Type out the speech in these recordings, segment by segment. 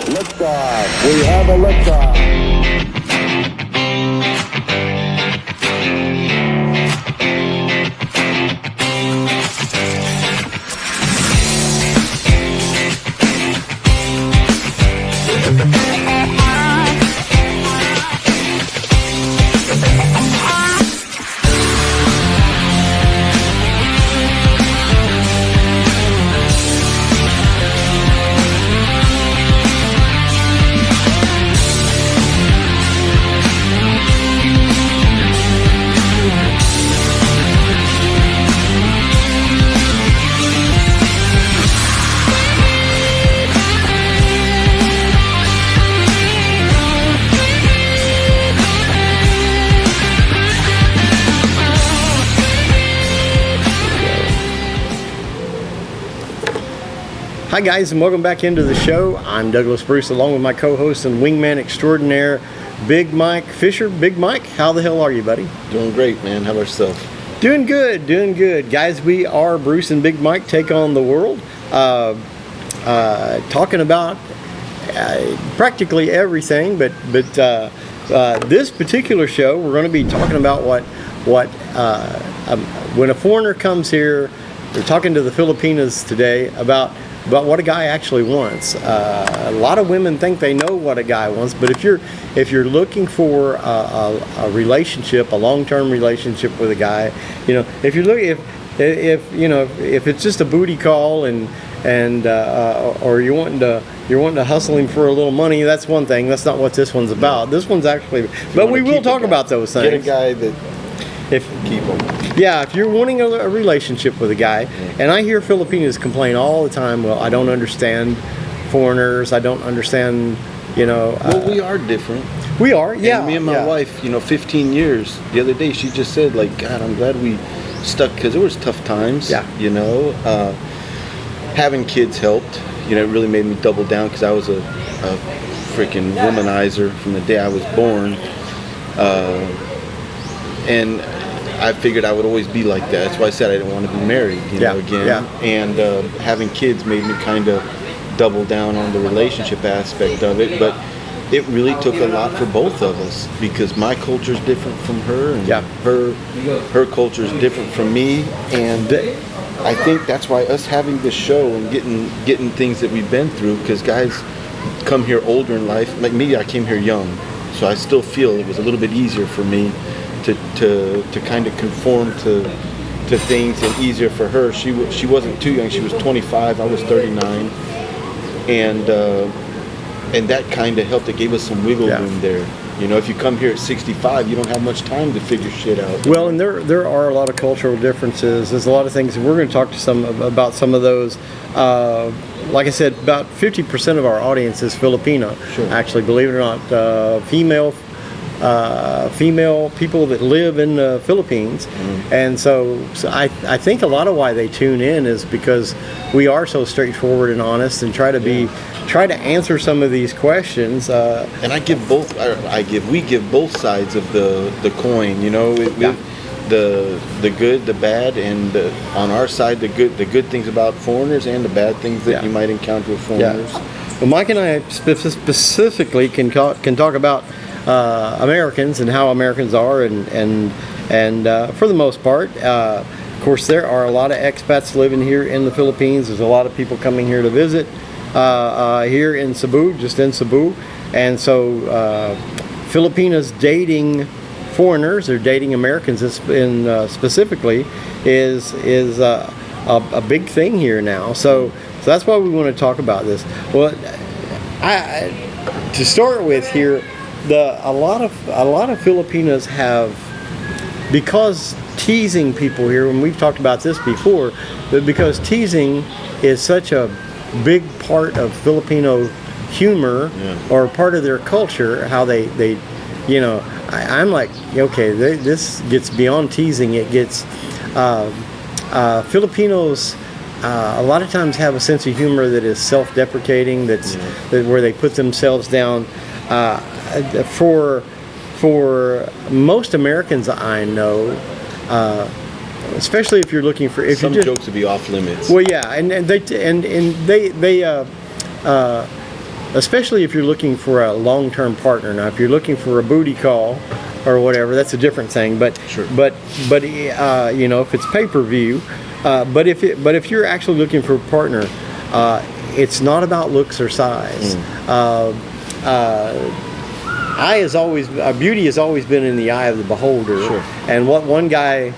Liftoff. We have a liftoff. Hi guys, and welcome back into the show. I'm Douglas Bruce, along with my co-host and wingman extraordinaire, Big Mike Fisher. Big Mike, how the hell are you, buddy? Doing great, man. How about yourself? Doing good, doing good. Guys, we are Bruce and Big Mike Take on the World, talking about practically everything, but this particular show, we're going to be talking about when a foreigner comes here. We're talking to the Filipinas today about what a guy actually wants. A lot of women think they know what a guy wants, but if you're looking for a relationship, a long-term relationship with a guy, you know, if it's just a booty call or you're wanting to hustle him for a little money, that's one thing. That's not what this one's about. This one's actually, but we will talk about those things. Get a guy that keep him. Yeah, if you're wanting a relationship with a guy, and I hear Filipinos complain all the time, well, I don't understand foreigners, I don't understand, well, we are different. We are, yeah. And me and my wife, 15 years, the other day, she just said, like, God, I'm glad we stuck, because there was tough times, having kids helped, it really made me double down, because I was a freaking womanizer from the day I was born, and I figured I would always be like that. That's why I said I didn't want to be married, again. Yeah. And having kids made me kind of double down on the relationship aspect of it. But it really took a lot for both of us, because my culture is different from her, and her culture is different from me. And I think that's why us having this show and getting things that we've been through, because guys come here older in life. Like me, I came here young, so I still feel it was a little bit easier for me to kind of conform to things, and easier for her. She wasn't too young. She was 25. I was 39, and that kind of helped. It gave us some wiggle room there. If you come here at 65, you don't have much time to figure shit out. Well, and there are a lot of cultural differences. There's a lot of things, and we're going to talk to about some of those. Like I said, about 50% of our audience is Filipino. Sure. Actually, believe it or not, female people that live in the Philippines. And so I think a lot of why they tune in is because we are so straightforward and honest, and try to answer some of these questions. And we give both sides of the coin. The good, the bad, and on our side, the good things about foreigners and the bad things that you might encounter with foreigners. Well, Mike and I specifically can talk about Americans and how Americans are, and for the most part, of course, there are a lot of expats living here in the Philippines. There's a lot of people coming here to visit here in Cebu, just in Cebu, and so Filipinos dating foreigners or dating Americans specifically is a big thing here now. So that's why we want to talk about this. Well, to start with here. A lot of Filipinos have, because teasing people here, and we've talked about this before, but because teasing is such a big part of Filipino humor, or part of their culture, how they I'm like, okay, this gets beyond teasing. It gets Filipinos a lot of times have a sense of humor that is self-deprecating, where they put themselves down. For most Americans I know, especially if you're looking for if Some you just, jokes would be off limits. well, yeah, and they especially if you're looking for a long-term partner. Now, if you're looking for a booty call or whatever, that's a different thing. But Sure. but you know, if it's pay-per-view, but if you're actually looking for a partner, it's not about looks or size. Beauty has always been in the eye of the beholder. Sure. And what one guy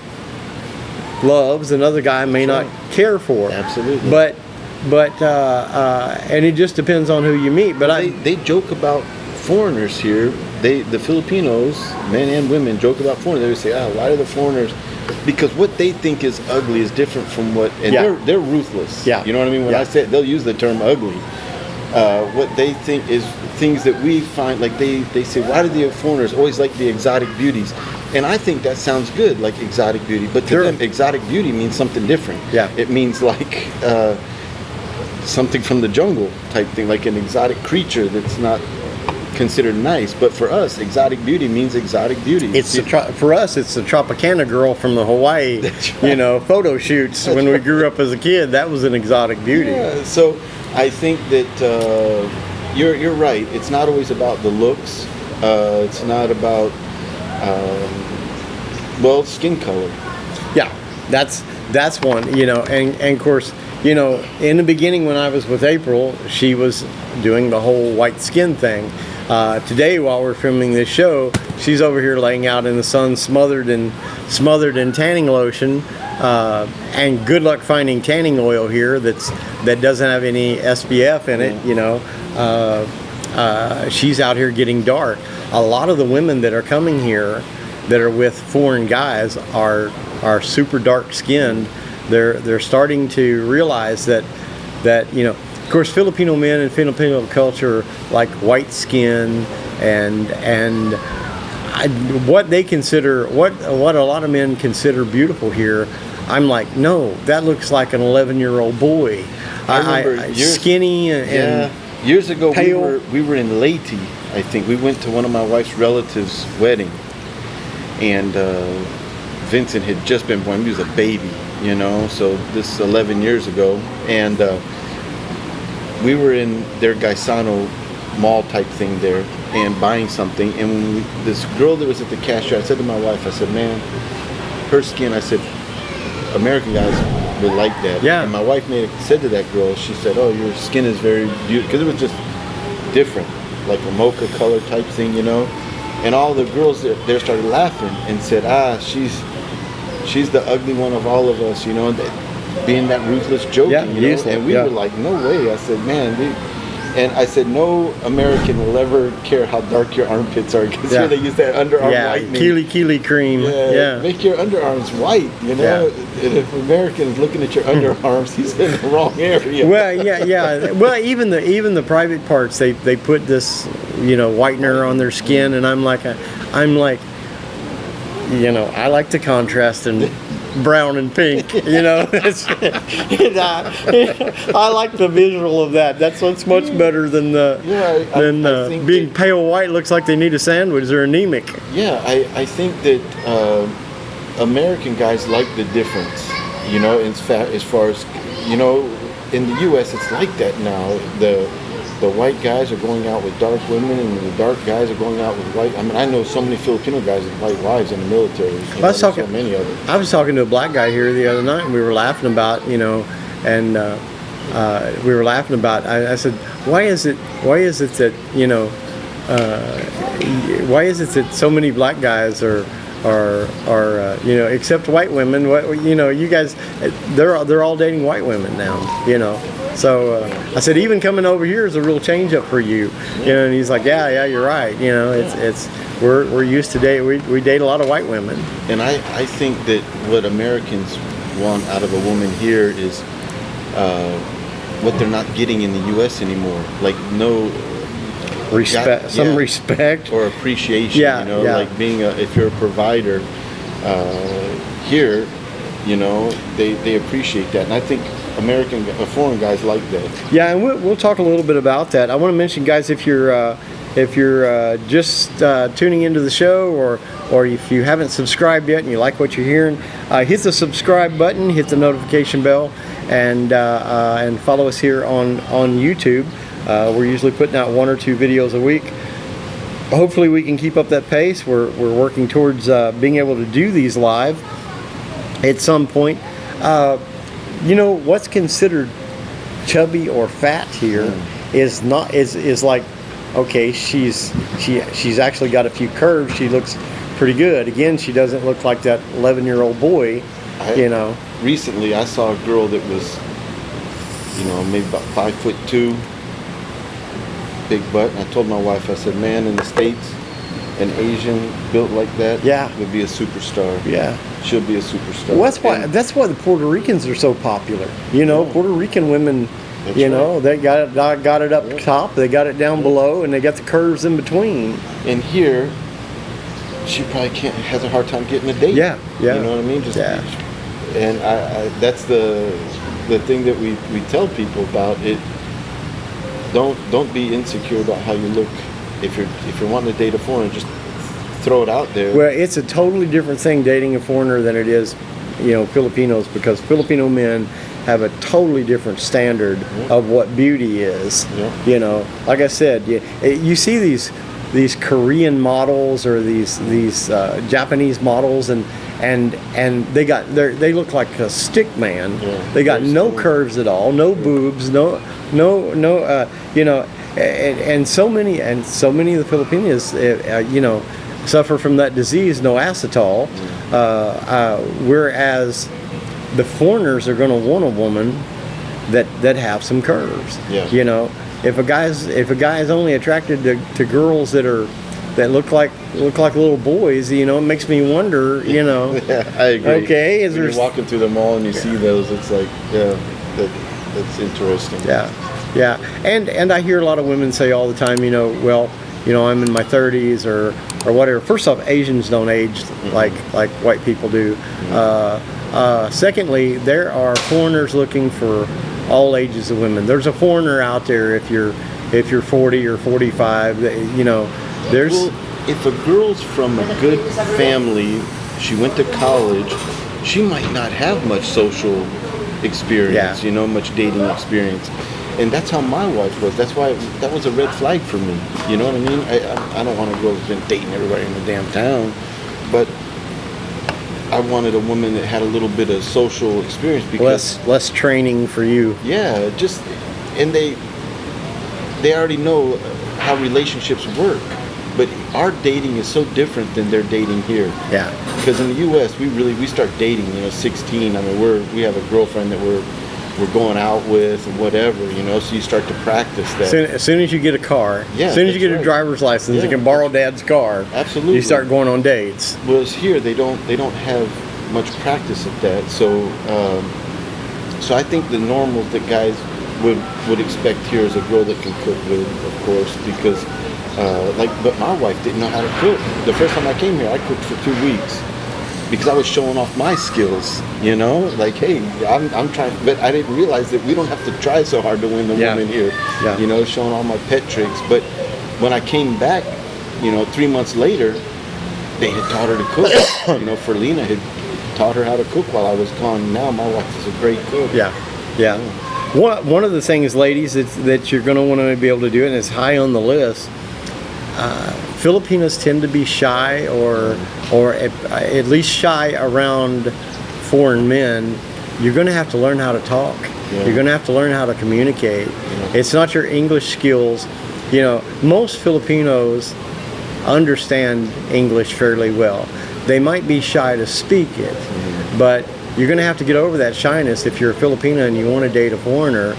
loves, another guy may not care for. Absolutely. But and it just depends on who you meet. But They joke about foreigners here. The Filipinos, men and women, joke about foreigners. They would say, why are the foreigners? Because what they think is ugly is different from what, and Yeah. they're ruthless. Yeah. You know what I mean? When Yeah. I say they'll use the term ugly. What they think is things that we find, like they say, why do the foreigners always like the exotic beauties? And I think that sounds good, like exotic beauty. But to Sure. them, exotic beauty means something different. Yeah. It means like something from the jungle type thing, like an exotic creature that's not considered nice. But for us, exotic beauty means exotic beauty. it's for us, it's the Tropicana girl from the Hawaii, That's right. you know, photo shoots when we grew up as a kid. That was an exotic beauty. Yeah, so I think that you're right. It's not always about the looks. It's not about skin color. Yeah, that's one, you know, and of course, you know, in the beginning when I was with April, she was doing the whole white skin thing. Today, while we're filming this show, she's over here laying out in the sun, smothered in tanning lotion. And good luck finding tanning oil here that doesn't have any SPF in it. You know, she's out here getting dark. A lot of the women that are coming here that are with foreign guys are super dark skinned. They're starting to realize that you know, of course, Filipino men and Filipino culture like white skin and what they consider what a lot of men consider beautiful here. I'm like, no, that looks like an 11-year-old boy. I remember skinny and years ago pale. we were in Leyte. I think we went to one of my wife's relatives' wedding, and Vincent had just been born. He was a baby, you know. So this is 11 years ago, and we were in their Gaisano mall type thing there and buying something. And when this girl that was at the cashier, I said to my wife, I said, man, her skin, I said, American guys would like that. Yeah. And my wife said to that girl, she said, oh, your skin is very beautiful. Because it was just different, like a mocha color type thing, you know. And all the girls there started laughing and said, she's the ugly one of all of us, you know, being that ruthless joking, you know. And we were like, no way. I said, man, and I said, no American will ever care how dark your armpits are, because here they use that underarm whitening. Keely cream. Yeah. Make your underarms white, you know. And if an American is looking at your underarms, he's in the wrong area. Well, yeah. Well, even the private parts, they put this, you know, whitener on their skin, and I'm like, you know, I like the contrast in brown and pink, you know. I like the visual of that. That's what's much better than I think being that, pale white looks like they need a sandwich. They're anemic. Yeah, I think that American guys like the difference, you know, as far as, you know, in the U.S. it's like that now. The white guys are going out with dark women, and the dark guys are going out with white. I mean, I know so many Filipino guys with white wives in the military. I was talking. So many of them. I was talking to a black guy here the other night, and we were laughing about, you know, and we were laughing about. I said, why is it that, you know, why is it that so many black guys are you know, except white women? You know, you guys, they're all dating white women now, you know. So I said, even coming over here is a real change up for you, you know. And he's like, yeah, you're right. You know, it's we're used to date. We date a lot of white women. And I think that what Americans want out of a woman here is what they're not getting in the U.S. anymore, like no respect, respect or appreciation. Yeah, you know, yeah. like being if you're a provider here, you know, they appreciate that, and I think foreign guys like that. Yeah, and we'll talk a little bit about that. I want to mention, guys, if you're if you're just tuning into the show, or if you haven't subscribed yet and you like what you're hearing, hit the subscribe button, hit the notification bell, and follow us here on YouTube. We're usually putting out 1 or 2 videos a week. Hopefully we can keep up that pace. We're working towards being able to do these live at some point. You know, what's considered chubby or fat here is like, okay, she's actually got a few curves. She looks pretty good. Again, she doesn't look like that 11-year-old boy, you know. Recently, I saw a girl that was, you know, maybe about 5'2", big butt. And I told my wife, I said, man, in the States, an Asian built like that would be a superstar. Yeah. She'll be a superstar. Well, that's why the Puerto Ricans are so popular. You know, Puerto Rican women, you know, they got it up top, they got it down below, and they got the curves in between. And here, she probably has a hard time getting a date. Yeah. You know what I mean? And I that's the thing that we tell people about it. Don't be insecure about how you look. If you're wanting to date a foreigner, just throw it out there. Well, it's a totally different thing dating a foreigner than it is, you know, Filipinos, because Filipino men have a totally different standard of what beauty is. You know, like I said, you see these Korean models or these Japanese models, and they look like a stick man. They got no curves at all, no boobs, no you know, and so many of the Filipinos, you know, suffer from that disease, no acetol, whereas the foreigners are going to want a woman that have some curves. You know, if a guy's only attracted to girls that look like little boys, you know, it makes me wonder, you know. I agree. Okay, when you're walking through the mall and you see those, it's like, that's interesting. Yeah, and I hear a lot of women say all the time, you know, well, you know, I'm in my 30s or whatever. First off, Asians don't age like white people do. Secondly, there are foreigners looking for all ages of women. There's a foreigner out there if you're 40 or 45. You know, there's. Well, if a girl's from a good family, she went to college, she might not have much social experience. You know, much dating experience. And that's how my wife was. That's why that was a red flag for me. You know what I mean? I don't want a girl who's been dating everybody in the damn town, but I wanted a woman that had a little bit of social experience, because less training for you. Yeah, and they already know how relationships work. But our dating is so different than their dating here. Yeah. Because in the U.S. we start dating, you know, 16. I mean, we have a girlfriend that we're going out with and whatever, you know, so you start to practice that. As soon as you get a car, as soon as you get a driver's license, you can borrow dad's car. Absolutely. You start going on dates. Whereas here, they don't have much practice at that. So I think the normals that guys would expect here is a girl that can cook good, of course, because but my wife didn't know how to cook. The first time I came here, I cooked for 2 weeks. Because I was showing off my skills, you know, like, hey, I'm trying, but I didn't realize that we don't have to try so hard to win the woman here, you know, showing all my pet tricks. But when I came back, you know, 3 months later, they had taught her to cook. You know, Ferlina had taught her how to cook while I was gone. Now my wife is a great cook. Yeah. One of the things, ladies, that you're going to want to be able to do, and it's high on the list. Filipinos tend to be shy, or at least shy around foreign men. You're going to have to learn how to talk. You're going to have to learn how to communicate. It's not your English skills. You know, most Filipinos understand English fairly well. They might be shy to speak it, but you're going to have to get over that shyness if you're a Filipino and you want to date a foreigner.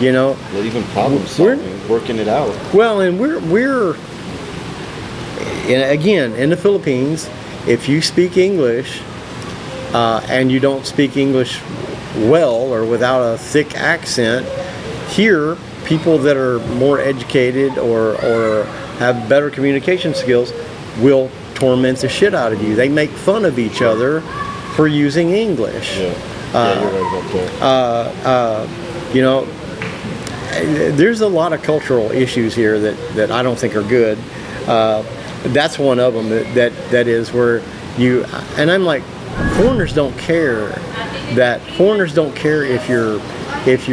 You know, well, even problem solving, working it out. Well, and we're again in the Philippines. If you speak English and you don't speak English well or without a thick accent, here people that are more educated or have better communication skills will torment the shit out of you. They make fun of each other for using English. Yeah, you're right about that. You know, there's a lot of cultural issues here that I don't think are good. That's one of them that is where you, and I'm like, foreigners don't care if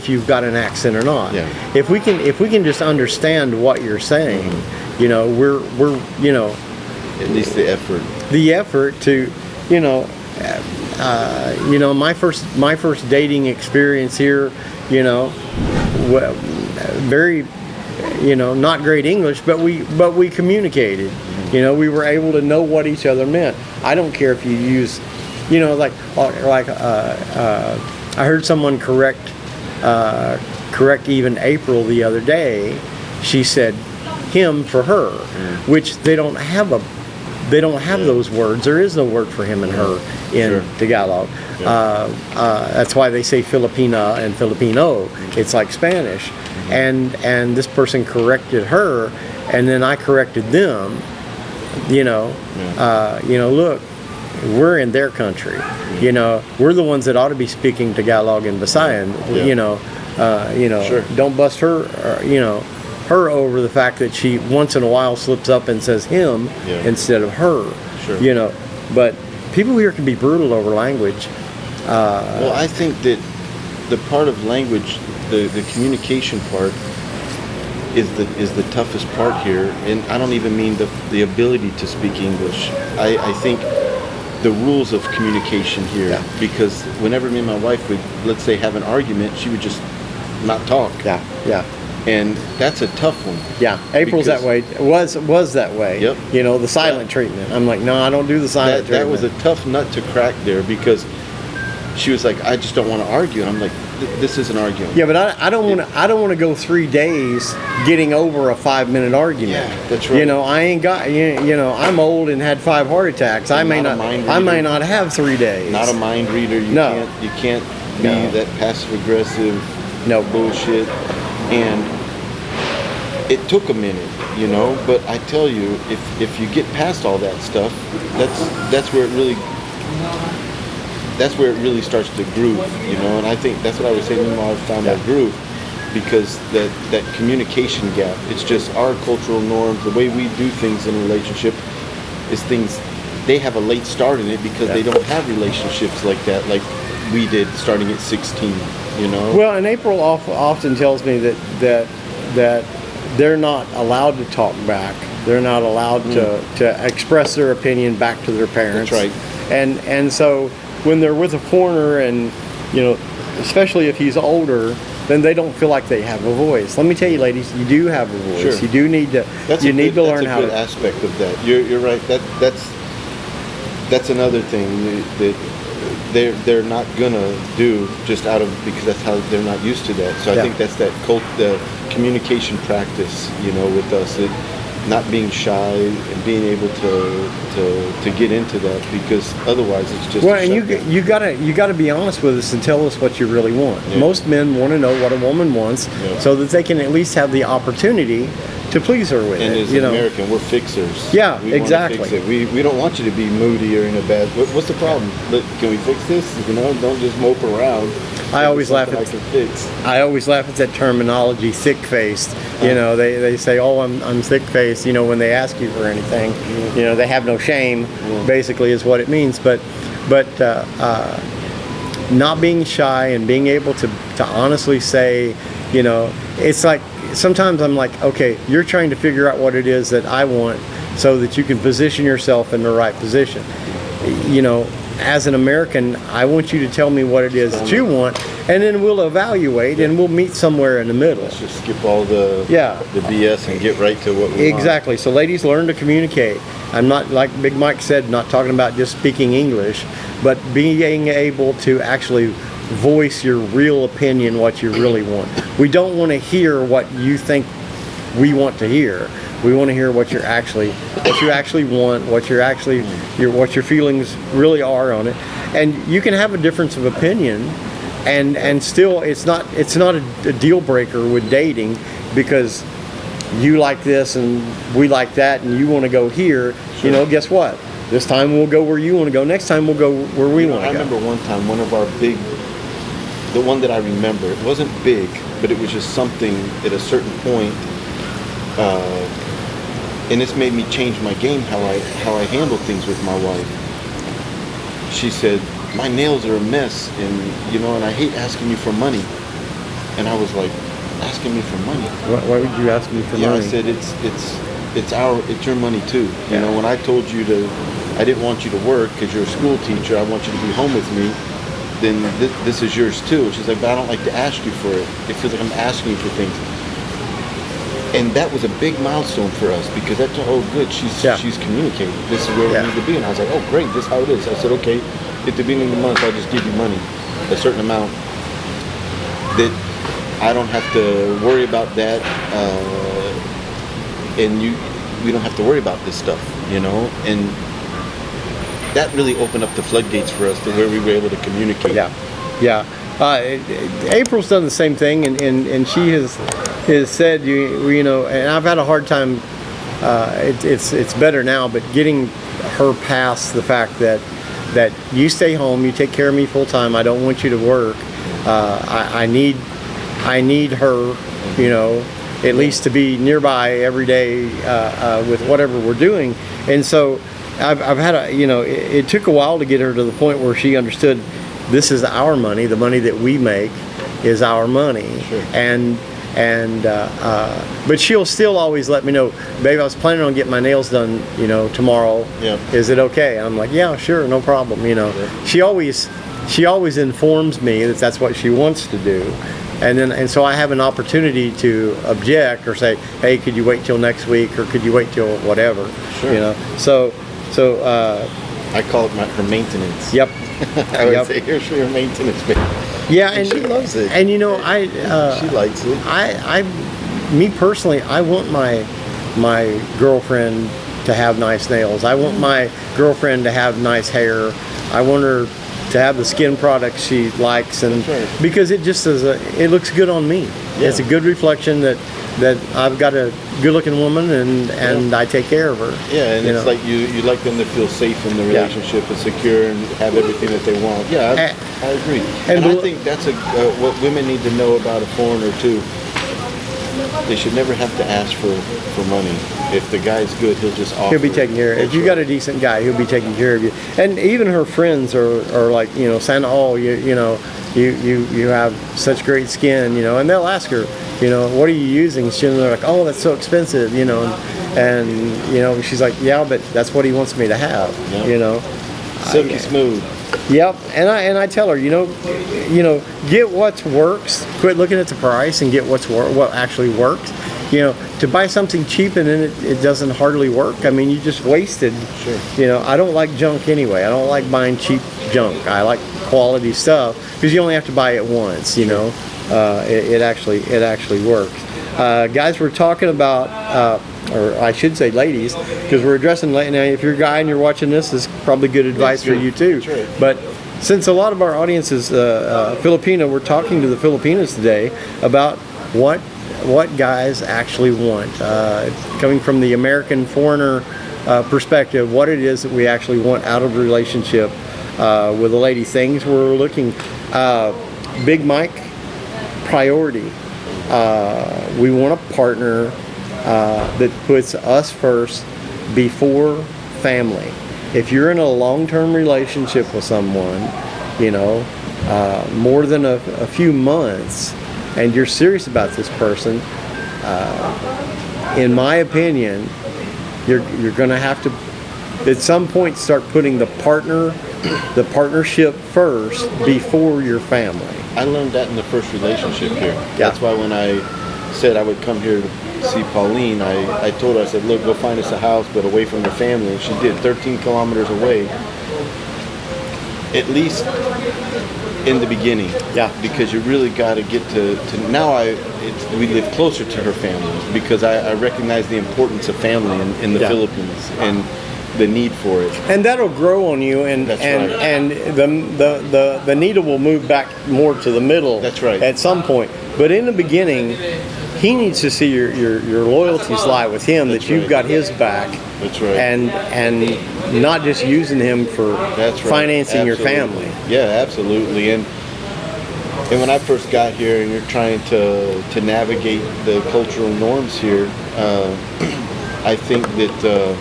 you've got an accent or not. Yeah. If we can just understand what you're saying, you know, we're you know, At least the effort. the effort to, you know, my first dating experience here, you know, very, you know, not great English, but we communicated. You know, we were able to know what each other meant. I don't care if you use, you know, like I heard someone correct even April the other day. She said him for her, which they don't have those words. There is no word for him and her in Tagalog. That's why they say Filipina and Filipino. It's like Spanish. And this person corrected her, and then I corrected them. You know, look, we're in their country. You know, we're the ones that ought to be speaking Tagalog and Visayan. Don't bust her, her over the fact that she once in a while slips up and says him instead of her. Sure. You know, but people here can be brutal over language. Well, I think that the part of language, the communication part, is the toughest part here, and I don't even mean the ability to speak English. I think the rules of communication here, because whenever me and my wife would, let's say, have an argument, she would just not talk. Yeah. And that's a tough one. Yeah, April's that way. Was that way. Yep. You know, the silent treatment. I'm like, no, I don't do the silent That treatment. was a tough nut to crack there, because she was like, I just don't want to argue, and I'm like, this is an argument. Yeah, but I don't want to go 3 days getting over a 5-minute argument. Yeah, that's right. You know, I ain't got. You know, I'm old and had 5 heart attacks. I may not have 3 days. Not a mind reader. You can't be that passive aggressive. No bullshit. And it took a minute, you know. But I tell you, if you get past all that stuff, that's where it really. That's where it really starts to groove, you know, and I think that's what I was saying. I found that groove, because that communication gap. It's just our cultural norms, the way we do things in a relationship, is things. They have a late start in it because they don't have relationships like that, like we did, starting at 16. You know. Well, and April often tells me that they're not allowed to talk back. They're not allowed to express their opinion back to their parents. That's right. And so, when they're with a foreigner, and you know, especially if he's older, then they don't feel like they have a voice. Let me tell you, ladies, you do have a voice. Sure. You do need to. Need to learn how to. That's a good aspect of that. You're right. That's another thing that they're not gonna do just because that's how they're not used to that. So I think that's the communication practice. You know, with us. Not being shy and being able to get into that, because otherwise it's just and you gotta be honest with us and tell us what you really want. Most men want to know what a woman wants, so that they can at least have the opportunity to please her with and it. as an American, we're fixers. Yeah, we exactly. Fix it. We don't want you to be moody or in a bad. What's the problem? Can we fix this? You know, don't just mope around. I always laugh at that terminology, thick-faced. You know, they say, "Oh, I'm thick-faced." You know, when they ask you for anything, you know, they have no shame. Basically, is what it means. But not being shy and being able to honestly say, you know, it's like sometimes I'm like, okay, you're trying to figure out what it is that I want, so that you can position yourself in the right position. You know. As an American, I want you to tell me what it is that you want, and then we'll evaluate and we'll meet somewhere in the middle. Let's just skip all the BS and get right to what we want. Exactly. So ladies, learn to communicate. I'm not, like Big Mike said, not talking about just speaking English, but being able to actually voice your real opinion, what you really want. We don't want to hear what you think we want to hear. We want to hear what you actually want, what your feelings really are on it. And you can have a difference of opinion, and still it's not a deal breaker with dating, because you like this and we like that, and you want to go here. Sure. You know, guess what? This time we'll go where you want to go. Next time we'll go where we want to go. I remember one time, one of our big the one that I remember. It wasn't big, but it was just something at a certain point. And this made me change my game, how I handle things with my wife. She said, "My nails are a mess, and I hate asking you for money." And I was like, "Asking me for money? Why would you ask me for Yeah, money? I said it's your money too. Yeah. When I told you I didn't want you to work because you're a school teacher. I want you to be home with me. Then this is yours too." She's like, "But I don't like to ask you for it. It feels like I'm asking you for things." And that was a big milestone for us because that's good. She's communicating. This is where we need to be. And I was like, "Oh, great. This is how it is." I said, "Okay, at the beginning of the month, I'll just give you money, a certain amount that I don't have to worry about that, and we don't have to worry about this stuff, And that really opened up the floodgates for us to where we were able to communicate. Yeah. April's done the same thing, and she has said, and I've had a hard time. It's better now, but getting her past the fact that you stay home, you take care of me full time. I don't want you to work. I need her, at least to be nearby every day with whatever we're doing, and so. I've had it took a while to get her to the point where she understood this is our money. The money that we make is our money. Sure. But she'll still always let me know, "Babe, I was planning on getting my nails done, tomorrow. Yeah. Is it okay?" And I'm like, "Yeah, sure, no problem." Yeah. She always informs me that that's what she wants to do. And so I have an opportunity to object or say, "Hey, could you wait till next week, or could you wait till whatever?" Sure. So I call it her maintenance. Yep. I would say, "Here's for your maintenance, babe." Yeah, and she loves it. And she likes it. Me personally, I want my girlfriend to have nice nails. I want my girlfriend to have nice hair. I want her to have the skin products she likes, and That's right. because it just it looks good on me. Yeah. It's a good reflection that I've got a good-looking woman, and I take care of her. Yeah, and it's like you like them to feel safe in the relationship and secure and have everything that they want. Yeah, I agree. And I think that's what women need to know about a foreigner too. They should never have to ask for money. If the guy's good, he'll just offer. He'll be taking care of you. If you got a decent guy, he'll be taking care of you. And even her friends are like, saying, "Oh, you have such great skin," and they'll ask her, "What are you using?" And they're like, "Oh, that's so expensive," and she's like, "Yeah, but that's what he wants me to have," Silky smooth. Yep, and I tell her, get what works. Quit looking at the price and get what actually works. To buy something cheap and then it doesn't hardly work. I mean, you just wasted. Sure. I don't like junk anyway. I don't like buying cheap junk. I like quality stuff because you only have to buy it once. It actually works. Guys, we're talking about. Or I should say ladies, because we're addressing, now if you're a guy and you're watching this is probably good advice for you too. That's right. But since a lot of our audience is Filipino, we're talking to the Filipinos today about what guys actually want. Coming from the American foreigner perspective, what it is that we actually want out of a relationship with a lady. Things we're looking, Big Mike, priority. We want a partner that puts us first before family. If you're in a long-term relationship with someone, more than a few months, and you're serious about this person, in my opinion, you're going to have to, at some point, start putting the partnership first before your family. I learned that in the first relationship here. That's why when I said I would come here to see Pauline, I told her, I said, "Look, go find us a house, but away from your family." And she did, 13 kilometers away. At least in the beginning. Yeah. Because you really got to get to now we live closer to her family because I recognize the importance of family in the Philippines and the need for it. And that'll grow on you, and That's and, right. and the needle will move back more to the middle. That's right. At some point. But in the beginning, he needs to see your loyalties lie with him, That's that you've right. got his back. That's right. And not just using him for That's right. financing your Absolutely. family. Yeah, absolutely. And And when I first got here, and you're trying to navigate the cultural norms here, I think that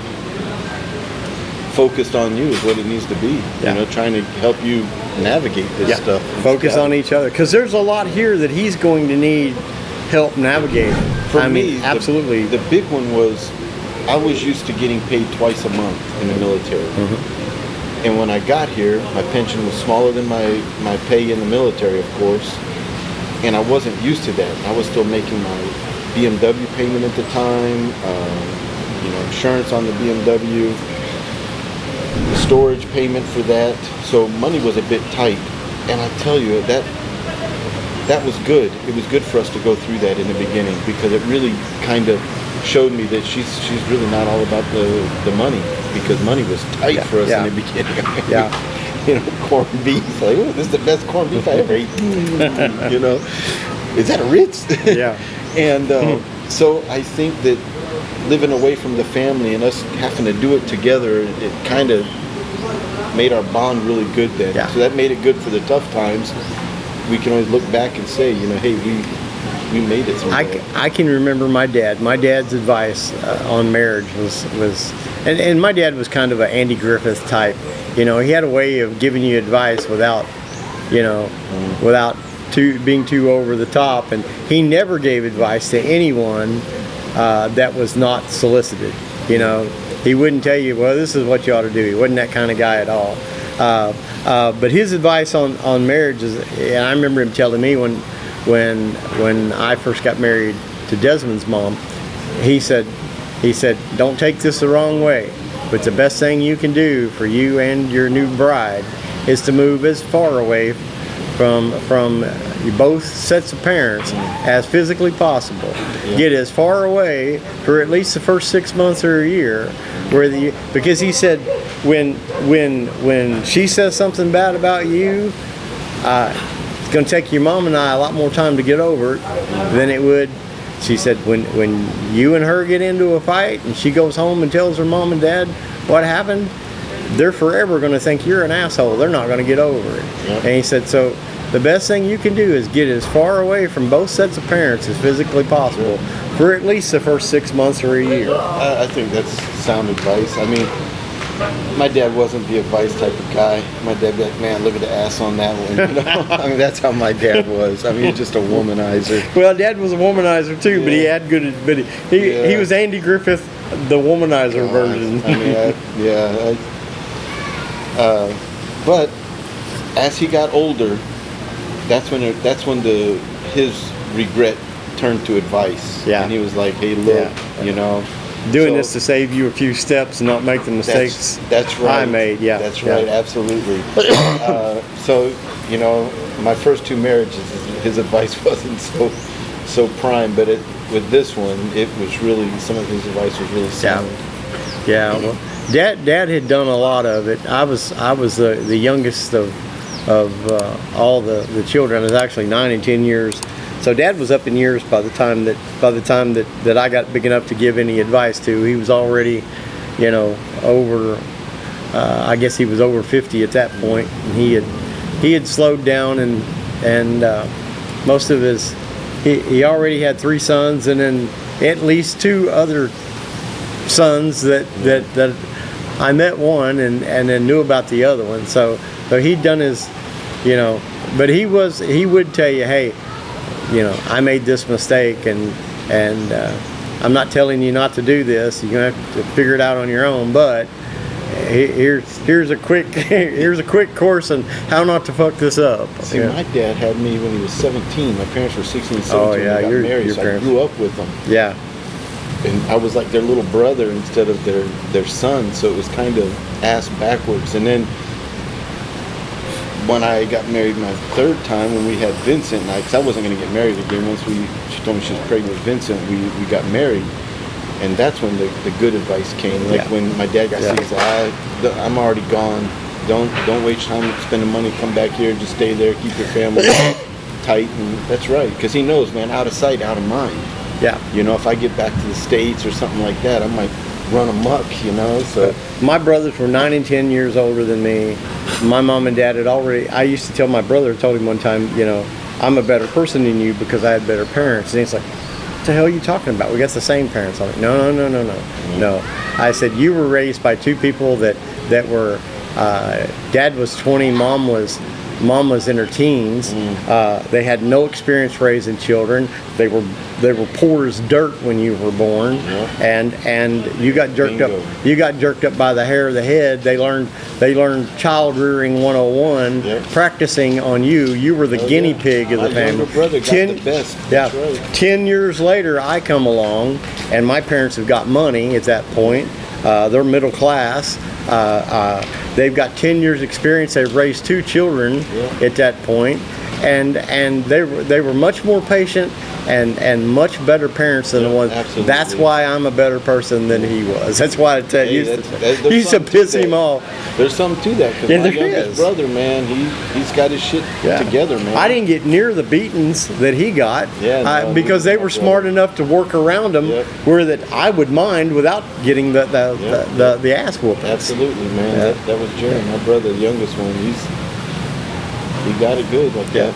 focused on you is what it needs to be. Yeah. You know, trying to help you navigate this stuff. Focus on each other, because there's a lot here that he's going to need help navigating. For I me, mean, absolutely. The big one was I was used to getting paid twice a month in the military. And when I got here, my pension was smaller than my pay in the military, of course. And I wasn't used to that. I was still making my BMW payment at the time, insurance on the BMW, the storage payment for that. So money was a bit tight. And I tell you, that was good. It was good for us to go through that in the beginning, because it really kind of showed me that she's really not all about the money, because money was tight for us in the beginning. Corned beef. Like, oh, this is the best corned beef I ever ate. Is that a Ritz? Yeah. And so I think that living away from the family and us having to do it together, it kind of made our bond really good then. Yeah. So that made it good for the tough times. We can always look back and say, hey, we made it through that. I can remember my dad's advice on marriage was and my dad was kind of an Andy Griffith type. He had a way of giving you advice without being too over the top, and he never gave advice to anyone that was not solicited. He wouldn't tell you, well, this is what you ought to do. He wasn't that kind of guy at all. But his advice on marriage is, and I remember him telling me when I first got married to Desmond's mom, he said, don't take this the wrong way, but the best thing you can do for you and your new bride is to move as far away from both sets of parents as physically possible. Yeah. Get as far away for at least the first 6 months or a year, because he said when she says something bad about you, it's going to take your mom and I a lot more time to get over it than it would. She said when you and her get into a fight and she goes home and tells her mom and dad what happened, they're forever going to think you're an asshole. They're not going to get over it. Yep. And he said, so the best thing you can do is get as far away from both sets of parents as physically possible for at least the first 6 months or a year. I think that's sound advice. I mean, my dad wasn't the advice type of guy. My dad be like, man, look at the ass on that one. I mean, that's how my dad was. I mean, he's just a womanizer. Well, Dad was a womanizer too, but he had good. But he was Andy Griffith, the womanizer version. I mean, but as he got older, that's when his regret turned to advice. Yeah. And he was like, hey, look, Doing this to save you a few steps and not make the mistakes that's right. I made. Yeah, that's right. Absolutely. So my first two marriages, his advice wasn't so prime, but with this one, it was really, some of his advice was really sound. Yeah. Well, Dad had done a lot of it. I was the youngest of all the children. I was actually 9 and 10 years. So Dad was up in years by the time that I got big enough to give any advice to. He was already, over. I guess he was over 50 at that point, and he had slowed down, and most of his he already had 3 sons, and then at least 2 other sons that I met one and then knew about the other one. So he'd done his, but he would tell you, hey, I made this mistake, and I'm not telling you not to do this. You're gonna have to figure it out on your own. But here's a quick course on how not to fuck this up. See, my dad had me when he was 17. My parents were 16 and 17 when they got married, so I grew up with them. Yeah. And I was like their little brother instead of their son, so it was kind of ass backwards. And then when I got married my 3rd time, when we had Vincent, because I wasn't going to get married again. Once she told me she was pregnant with Vincent, we got married, and that's when the good advice came. Like when my dad got sick, he said, I'm already gone. Don't waste time spending money. Come back here, just stay there, keep your family tight. And that's right, because he knows, man, out of sight, out of mind. Yeah. If I get back to the States or something like that, I might run amok, so. My brothers were 9 and 10 years older than me. My mom and dad had already, I used to tell my brother, told him one time, I'm a better person than you because I had better parents. And he's like, what the hell are you talking about? We got the same parents. I'm like, no. I said, you were raised by two people that were, dad was 20, mom was in her teens. They had no experience raising children. They were poor as dirt when you were born, and you got jerked up. You got jerked up by the hair of the head. They learned child rearing 101, practicing on you. You were the guinea pig of the family. Younger brother got the best. That's right. 10 years later, I come along, and my parents have got money at that point. They're middle class. They've got 10 years experience. They've raised 2 children at that point, and they were much more patient and much better parents than the ones. Absolutely. That's why I'm a better person than he was. That's why I tell you, used to something piss to him that. off. There's something to that, because Yeah, my there youngest is. brother, man, he's got his shit together, man. I didn't get near the beatings that he got because they were brother. smart enough to work around them, where that I would mind without getting the ass whooping. Absolutely, man. That was Jerry, my brother, the youngest one. He got it good like that.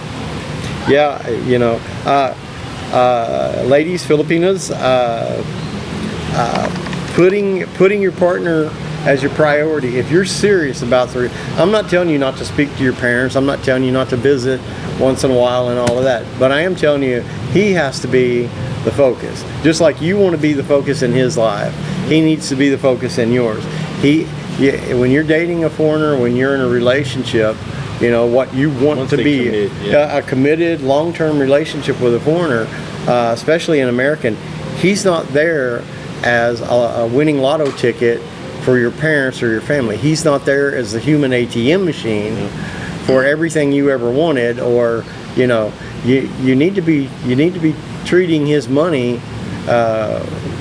Yeah, you know, ladies, Filipinas, putting your partner as your priority. If you're serious about I'm not telling you not to speak to your parents. I'm not telling you not to visit once in a while and all of that. But I am telling you, he has to be the focus. Just like you want to be the focus in his life, he needs to be the focus in yours. When you're dating a foreigner, when you're in a relationship, you know what you want Once to they be commit, a committed long-term relationship with a foreigner, especially an American. He's not there as a winning lotto ticket for your parents or your family. He's not there as the human ATM machine for everything you ever wanted. Or you know, you need to be treating his money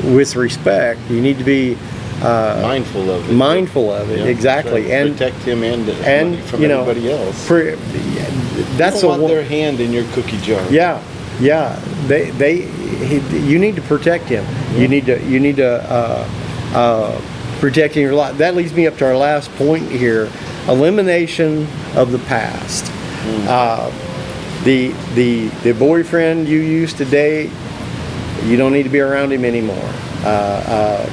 with respect. You need to be mindful of it. Mindful of it, exactly, Right. and protect him and from you know, everybody else. That's you don't want their hand in your cookie jar. Yeah. You need to protect him. You need to protect your life. That leads me up to our last point here: elimination of the past. The boyfriend you used to date, you don't need to be around him anymore.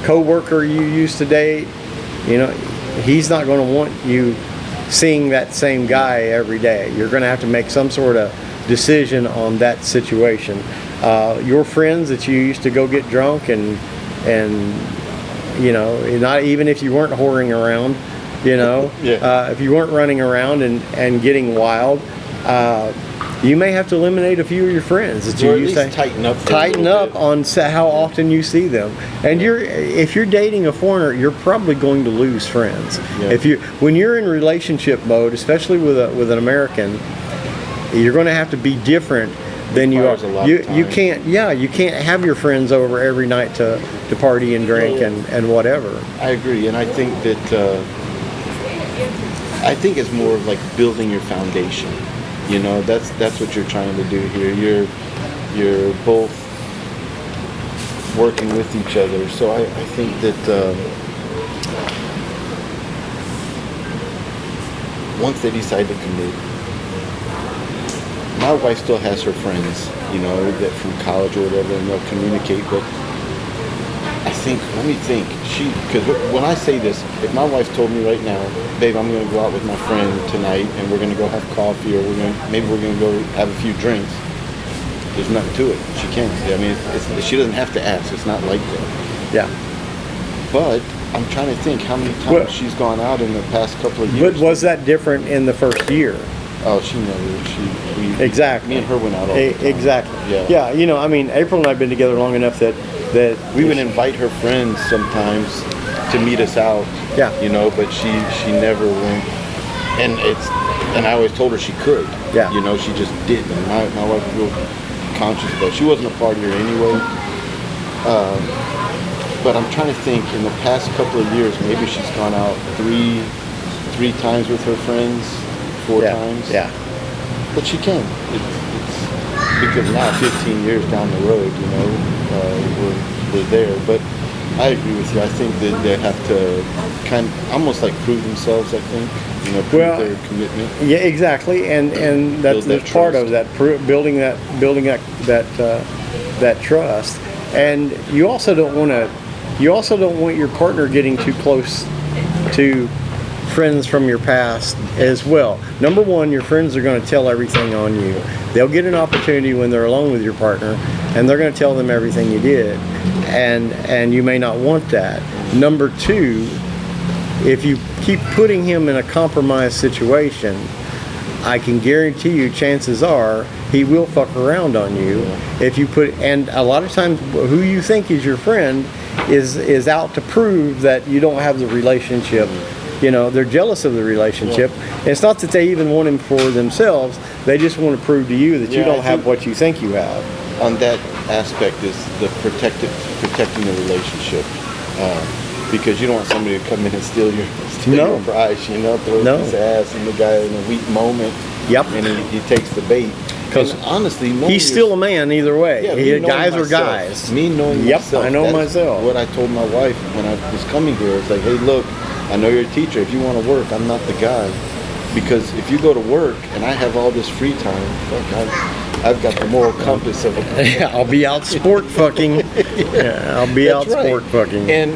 Co-worker you used to date, you know, he's not going to want you seeing that same guy every day. You're going to have to make some sort of decision on that situation. Your friends that you used to go get drunk and you know, not even if you weren't whoring around, you know, if you weren't running around and getting wild, you may have to eliminate a few of your friends that you used to tighten up on how often you see them. And if you're dating a foreigner, you're probably going to lose friends. When you're in relationship mode, especially with an American, you're going to have to be different than you are. You can't have your friends over every night to party and drink and whatever. I agree, and I think that it's more of like building your foundation. You know, that's what you're trying to do here. You're both working with each other. So I think that once they decide to commit, my wife still has her friends, you know, that from college or whatever, and they'll communicate. But let me think. Because when I say this, if my wife told me right now, babe, I'm going to go out with my friend tonight and we're going to go have coffee, or maybe we're going to go have a few drinks, there's nothing to it. She can. I mean, she doesn't have to ask. It's not like that. Yeah. But I'm trying to think how many times she's gone out in the past couple of years. But was that different in the first year? Oh, she never. Exactly. Me and her went out all the time. Exactly. Yeah. You know, I mean, April and I have been together long enough that we would invite her friends sometimes to meet us out. Yeah. You know, but she never went. And I always told her she could. Yeah. You know, she just didn't. My wife was real conscious of that. She wasn't a partier anyway. But I'm trying to think. In the past couple of years, maybe she's gone out three times with her friends. 4 times. Yeah. But she can. It's because now 15 years down the road, you know, we're there. But I agree with you. I think that they have to almost like prove themselves. I think, prove Well, their commitment. Yeah, exactly, and that's Build that part of trust. that building that trust. And you also don't want your partner getting too close to friends from your past as well. Number one, your friends are going to tell everything on you. They'll get an opportunity when they're alone with your partner, and they're going to tell them everything you did, and you may not want that. Number two, if you keep putting him in a compromised situation, I can guarantee you, chances are he will fuck around on you. If you and a lot of times, who you think is your friend is out to prove that you don't have the relationship. They're jealous of the relationship. It's not that they even want him for themselves. They just want to prove to you that you Yeah, don't I have think- what you think you have. On that aspect is the protecting the relationship, because you don't want somebody to come in and steal your No. prize, throw No. his ass in the guy in a weak moment. Yep. And he takes the bait. 'Cause And honestly, He's still a man either way. Yeah, me knowing Guys are myself, guys. Me knowing Yep, myself. I know that's myself. What I told my wife when I was coming here, it's like, hey, look, I know you're a teacher. If you want to work, I'm not the guy. Because if you go to work and I have all this free time, fuck, I've got the moral compass of a I'll be out sport fucking. Yeah, I'll be out That's right. sport fucking. And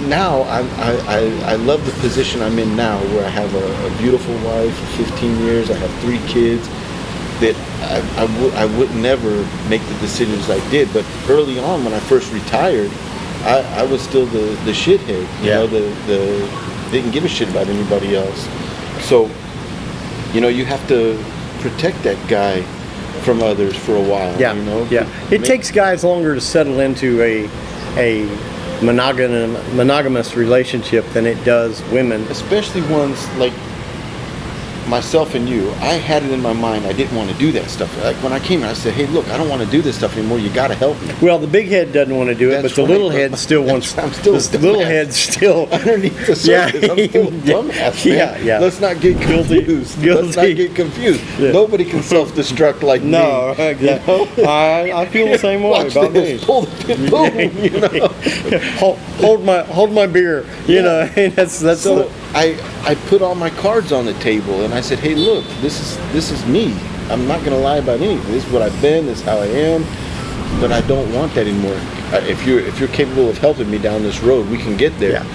now I love the position I'm in now, where I have a beautiful wife, 15 years. I have 3 kids. That I would never make the decisions I did. But early on, when I first retired, I was still the shithead. The didn't give a shit about anybody else. So, you have to protect that guy from others for a while. Yeah, yeah. It takes guys longer to settle into a monogamous relationship than it does women. Especially ones like myself and you. I had it in my mind I didn't want to do that stuff. Like when I came here, I said, hey, look, I don't want to do this stuff anymore. You got to help me. Well, the big head doesn't want to do it, That's but the right, little but head still wants. I'm still a the little dumbass. head still. Underneath the surface, I'm still a dumbass, man. Yeah. Let's not get confused. Let's not Guilty. get confused. Yeah. Nobody can self-destruct like No, me. exactly. I feel the same way Watch about this. me. Pull the pin, boom. Hold my beer. And that's So I put all my cards on the table and I said, hey, look, this is me. I'm not gonna lie about anything. This is what I've been. This is how I am. But I don't want that anymore. If you're capable of helping me down this road, we can get there. Yeah.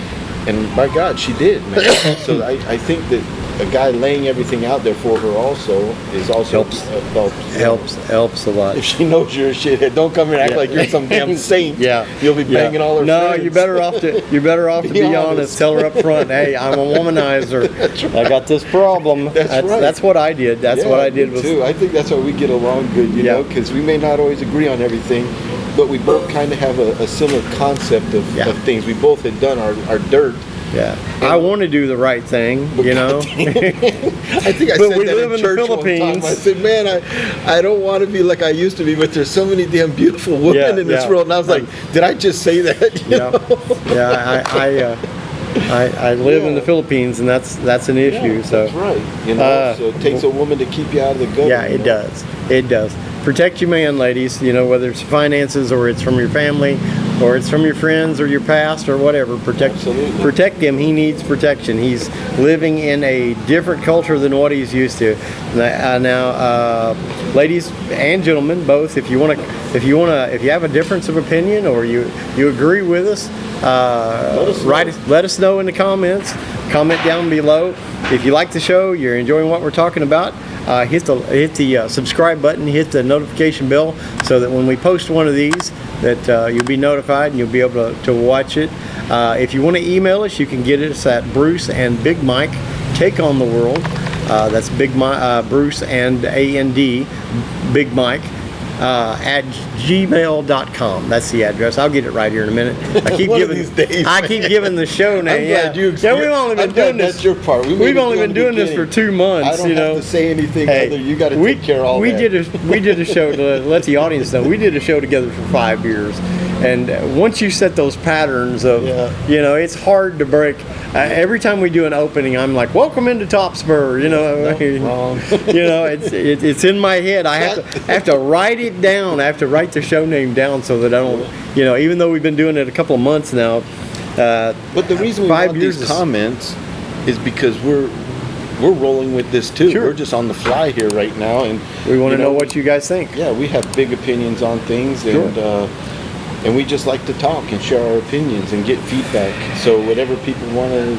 And by God, she did, man. So I think that a guy laying everything out there for her also is also helps a lot. If she knows you're a shithead, don't come here and act like you're some damn saint. Yeah, You'll be banging all her No, friends. you're better off to be honest. Tell her up front, hey, I'm a womanizer. I got this problem. That's right. That's what I did. That's what I did me with. too. I think that's why we get along good, you know, because we may not always agree on everything, but we both kind of have a similar concept of things. We both had done our dirt. Yeah, I want to do the right thing, you know. I think I But said we that live in in the church one time. Philippines. I said, man, I don't want to be like I used to be, but there's so many damn beautiful women in this world. And I was like, did I just say that? You know? I live in the Philippines, and that's an issue. Yeah, so that's right. You know, so it takes a woman to keep you out of the gutter. Yeah, it does. It does. Protect your man, ladies. You know, whether it's finances or it's from your family or it's from your friends or your past or whatever. Protect him. He needs protection. He's living in a different culture than what he's used to. Now, ladies and gentlemen, both, if you have a difference of opinion or you agree with us, let us know in the comments. Comment down below. If you like the show, you're enjoying what we're talking about, hit the subscribe button, hit the notification bell, so that when we post one of these, that you'll be notified and you'll be able to watch it. If you want to email us, you can get us at Bruce and Big Mike Take on the World. That's Bruce and A-N-D Big Mike. At gmail.com. That's the address. I'll get it right here in a minute. I keep giving the show name. I'm glad you we've only been doing this. That's your part. We've only been doing this for 2 months. I don't have to say anything other. You got to take care of all that. We did a show to let the audience know. We did a show together for 5 years, And once you set those patterns of, Yeah. it's hard to break. Every time we do an opening, I'm like, "Welcome into Topspur," Wrong. it's in my head. I have to write it down. I have to write the show name down so that I don't, even though we've been doing it a couple of months now. But the reason we 5 want years these is- comments is because we're rolling with this too. Sure. We're just on the fly here right now, and We want to know what you guys think. Yeah, we have big opinions on things, and we just like to talk and share our opinions and get feedback. So whatever people want to,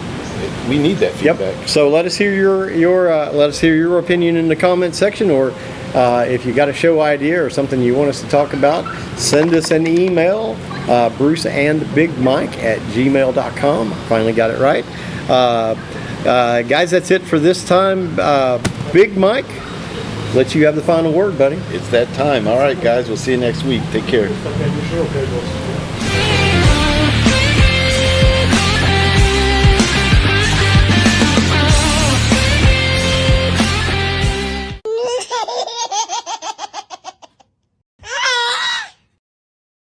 we need that feedback. Yep. So let us hear your opinion in the comment section, or if you got a show idea or something you want us to talk about, send us an email, bruceandbigmike@gmail.com. Finally got it right. Guys, that's it for this time. Big Mike, let you have the final word, buddy. It's that time. All right, guys, we'll see you next week. Take care.